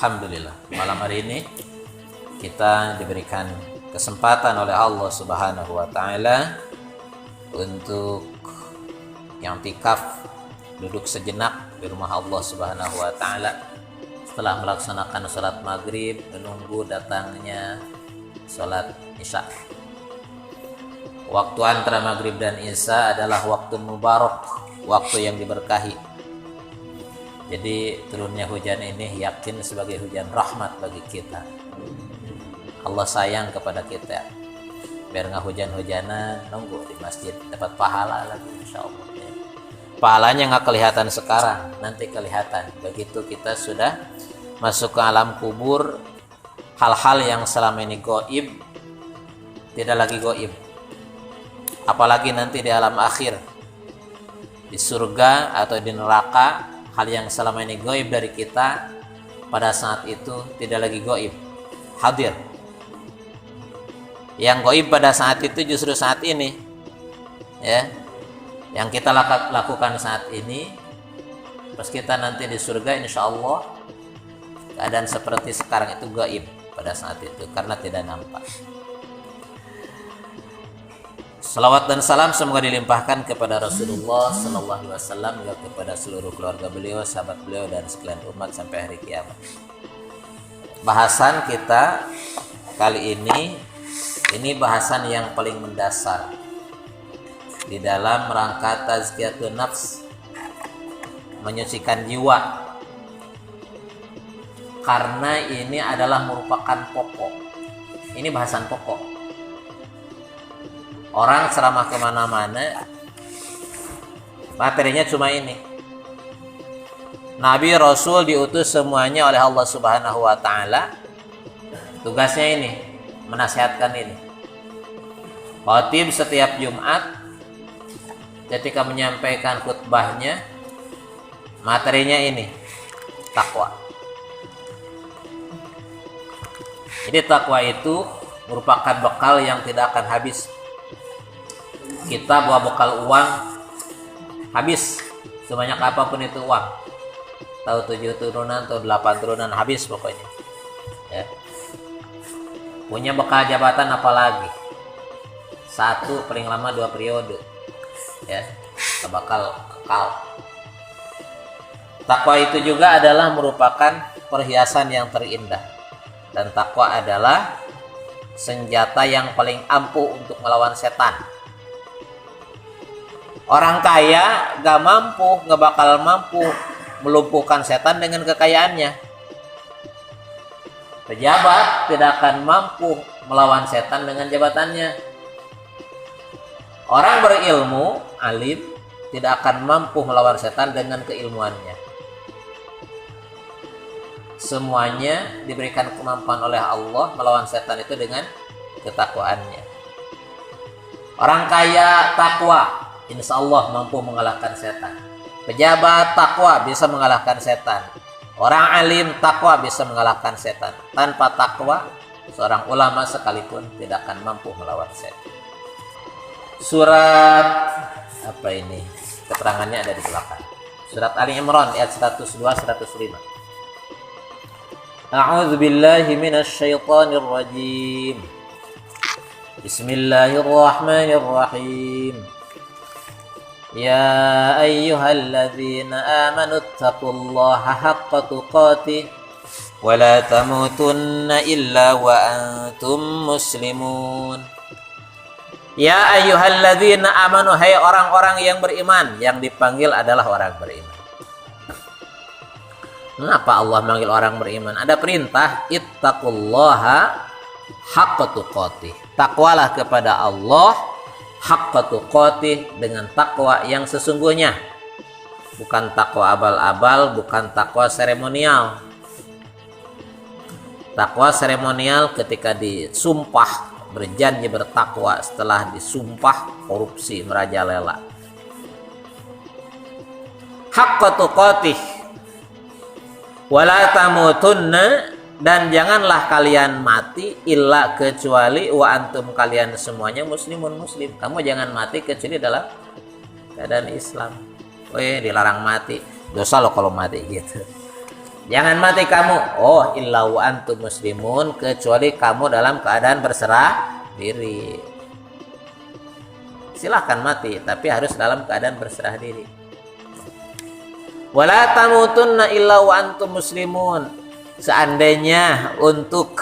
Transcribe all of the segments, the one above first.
Alhamdulillah, malam hari ini kita diberikan kesempatan oleh Allah Subhanahu wa taala untuk i'tikaf, duduk sejenak di rumah Allah Subhanahu wa taala setelah melaksanakan salat maghrib, menunggu datangnya salat isya. Waktu antara maghrib dan isya adalah waktu mubarak, waktu yang diberkahi. Jadi turunnya hujan ini yakin sebagai hujan rahmat bagi kita. Allah sayang kepada kita. Biar nggak hujan-hujanan, nunggu di masjid dapat pahala lagi, insya Allah. Pahalanya nggak kelihatan sekarang, nanti kelihatan. Begitu kita sudah masuk ke alam kubur, hal-hal yang selama ini goib tidak lagi goib. Apalagi nanti di alam akhir, di surga atau di neraka, hal yang selama ini goib dari kita pada saat itu tidak lagi goib, hadir. Yang goib pada saat itu justru saat ini, ya. Yang kita lakukan saat ini, pas kita nanti di surga, insya Allah keadaan seperti sekarang itu goib pada saat itu karena tidak nampak. Salawat dan salam semoga dilimpahkan kepada Rasulullah Sallallahu Alaihi Wasallam, juga kepada seluruh keluarga beliau, sahabat beliau, dan sekalian umat sampai hari kiamat. Bahasan kita kali ini bahasan yang paling mendasar di dalam rangka tazkiyatun nafs, menyucikan jiwa, karena ini adalah merupakan pokok. Ini bahasan pokok. Orang ceramah kemana-mana materinya cuma ini. Nabi Rasul diutus semuanya oleh Allah Subhanahu wa taala. Tugasnya ini, menasihatkan ini. Khatib setiap Jumat ketika menyampaikan khutbahnya, materinya ini, takwa. Jadi takwa itu merupakan bekal yang tidak akan habis. Kita bawa bekal uang, habis sebanyak apapun itu uang. Tahu 7 turunan atau 8 turunan, habis pokoknya. Ya. Punya bekal jabatan apalagi? 1 paling lama 2 periode. Ya, bakal kekal. Takwa itu juga adalah merupakan perhiasan yang terindah. Dan takwa adalah senjata yang paling ampuh untuk melawan setan. Orang kaya gak bakal mampu melumpuhkan setan dengan kekayaannya. Pejabat tidak akan mampu melawan setan dengan jabatannya. Orang berilmu, alim, tidak akan mampu melawan setan dengan keilmuannya. Semuanya diberikan kemampuan oleh Allah melawan setan itu dengan ketakwaannya. Orang kaya takwa, insya Allah mampu mengalahkan setan. Pejabat takwa bisa mengalahkan setan. Orang alim takwa bisa mengalahkan setan. Tanpa takwa, seorang ulama sekalipun tidak akan mampu melawan setan. Surat apa ini? Keterangannya ada di belakang. Surat Ali Imran ayat 102 105. A'udzu billahi minasy syaithanir rajim. Bismillahirrahmanirrahim. Ya ayyuhalladzina amanu taqullaha haqqa tuqatih wa la tamutunna illa wa antum muslimun. Ya ayyuhalladzina amanu, hai orang-orang yang beriman. Yang dipanggil adalah orang beriman. Kenapa Allah manggil orang beriman? Ada perintah, ittaqullaha haqqa tuqatih. Takwalah kepada Allah haqqa tuqatih, dengan takwa yang sesungguhnya. Bukan takwa abal-abal, bukan takwa seremonial. Takwa seremonial ketika disumpah berjanji bertakwa, setelah disumpah korupsi merajalela. Haqqa tuqatih wala tamutunna, dan janganlah kalian mati illa kecuali wa antum, kalian semuanya muslimun muslim. Kamu jangan mati kecuali dalam keadaan Islam. Dilarang mati, dosa loh kalau mati gitu. Jangan mati kamu. Oh, illa wa antum muslimun, kecuali kamu dalam keadaan berserah diri. Silahkan mati, tapi harus dalam keadaan berserah diri. Wala tamutunna illa wa antum muslimun. Seandainya untuk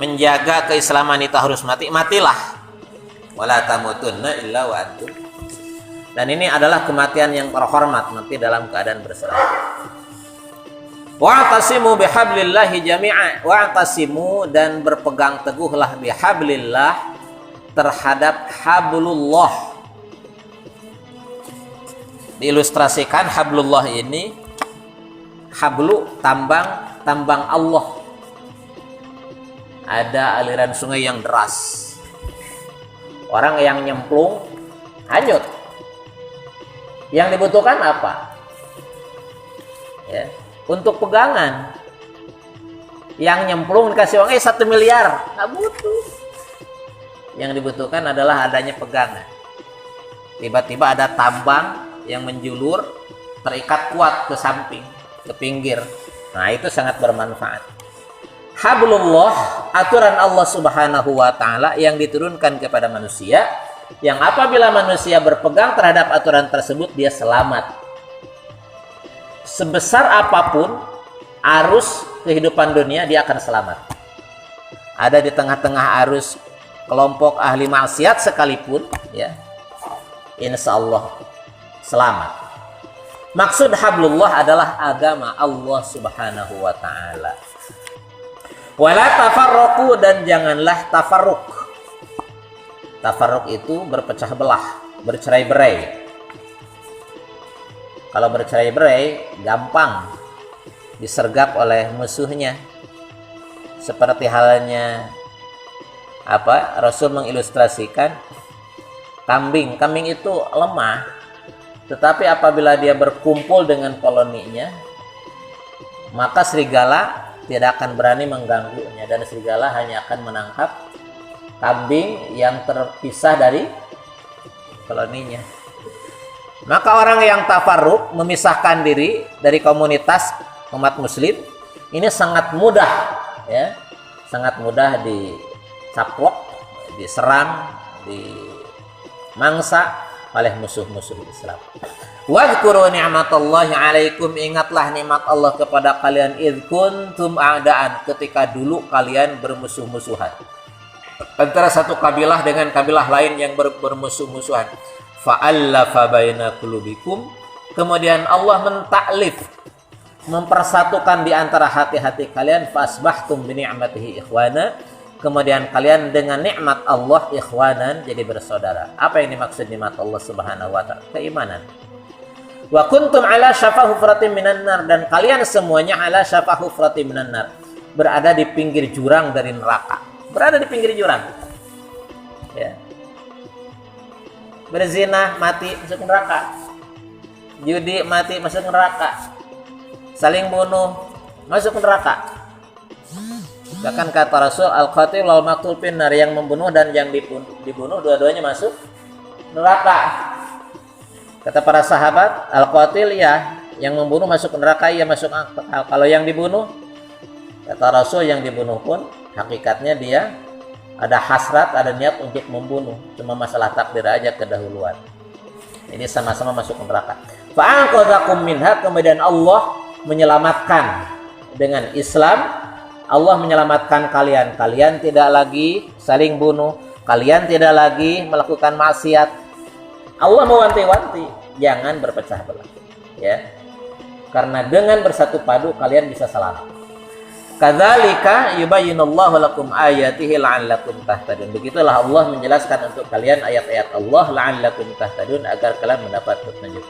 menjaga keislaman itu harus mati, matilah. Wala tamutunna illa wa antum. Dan ini adalah kematian yang terhormat, mati dalam keadaan berserah. Wa'tasimu bihablillahi jami'a. Wa'tasimu, dan berpegang teguhlah bihablillah, terhadap hablullah. Diilustrasikan hablullah ini, hablu tambang Allah. Ada aliran sungai yang deras. Orang yang nyemplung hanyut. Yang dibutuhkan apa? Ya, untuk pegangan. Yang nyemplung dikasih uang 1 miliar, nggak butuh. Yang dibutuhkan adalah adanya pegangan. Tiba-tiba ada tambang yang menjulur, terikat kuat ke samping, ke pinggir. Nah, itu sangat bermanfaat. Hablullah, aturan Allah Subhanahu wa Ta'ala yang diturunkan kepada manusia, yang apabila manusia berpegang terhadap aturan tersebut, dia selamat. Sebesar apapun arus kehidupan dunia, dia akan selamat. Ada di tengah-tengah arus kelompok ahli maksiat sekalipun, ya, insya Allah selamat. Maksud hablullah adalah agama Allah Subhanahu wa Ta'ala. Wala tafarruqu, dan janganlah tafarruq. Tafarruq itu berpecah belah, bercerai-berai. Kalau bercerai-berai gampang disergap oleh musuhnya. Seperti halnya Rasul mengilustrasikan kambing. Kambing itu lemah, tetapi apabila dia berkumpul dengan koloninya, maka serigala tidak akan berani mengganggunya, dan serigala hanya akan menangkap kambing yang terpisah dari koloninya. Maka orang yang tafarruq, memisahkan diri dari komunitas umat muslim, ini sangat mudah, ya, sangat mudah dicaplok, diserang, dimangsa oleh musuh-musuh Islam. Wadhkuru ni'matallahi 'alaikum, ingatlah nikmat Allah kepada kalian, id kuntum a'daan, ketika dulu kalian bermusuh-musuhan antara satu kabilah dengan kabilah lain yang bermusuh-musuhan. Fa'allafa baina qulubikum, kemudian Allah mentaklif, mempersatukan di antara hati-hati kalian. Fasbahtum bi ni'matihi ikhwana, kemudian kalian dengan nikmat Allah ikhwanan, jadi bersaudara. Apa yang dimaksud nikmat Allah Subhanahu wa Ta'ala? Keimanan. Wa kuntum ala syafa hufratin minan nar, dan kalian semuanya ala syafa hufratin minan nar, berada di pinggir jurang dari neraka. Berada di pinggir jurang, ya. Berzina mati masuk neraka, judi mati masuk neraka, saling bunuh masuk neraka. Bahkan kata Rasul, al-qatil wal maqtul finnar, yang membunuh dan yang dibunuh dua-duanya masuk neraka. Kata para sahabat, al-qatil ya, yang membunuh masuk neraka, ya masuk akal. Kalau yang dibunuh, kata Rasul, yang dibunuh pun hakikatnya dia ada hasrat, ada niat untuk membunuh, cuma masalah takdir aja, kedahuluan. Ini sama-sama masuk neraka. Fa'anqadhakum minha, kemudian Allah menyelamatkan dengan Islam. Allah menyelamatkan kalian. Kalian tidak lagi saling bunuh, kalian tidak lagi melakukan maksiat. Allah mewanti-wanti, jangan berpecah belah, ya. Karena dengan bersatu padu kalian bisa selamat. Kadzalika yubayyinullahu lakum ayatihi la'allakum tahtadun. Begitulah Allah menjelaskan untuk kalian ayat-ayat Allah la'allakum tahtadun, agar kalian mendapat petunjuk.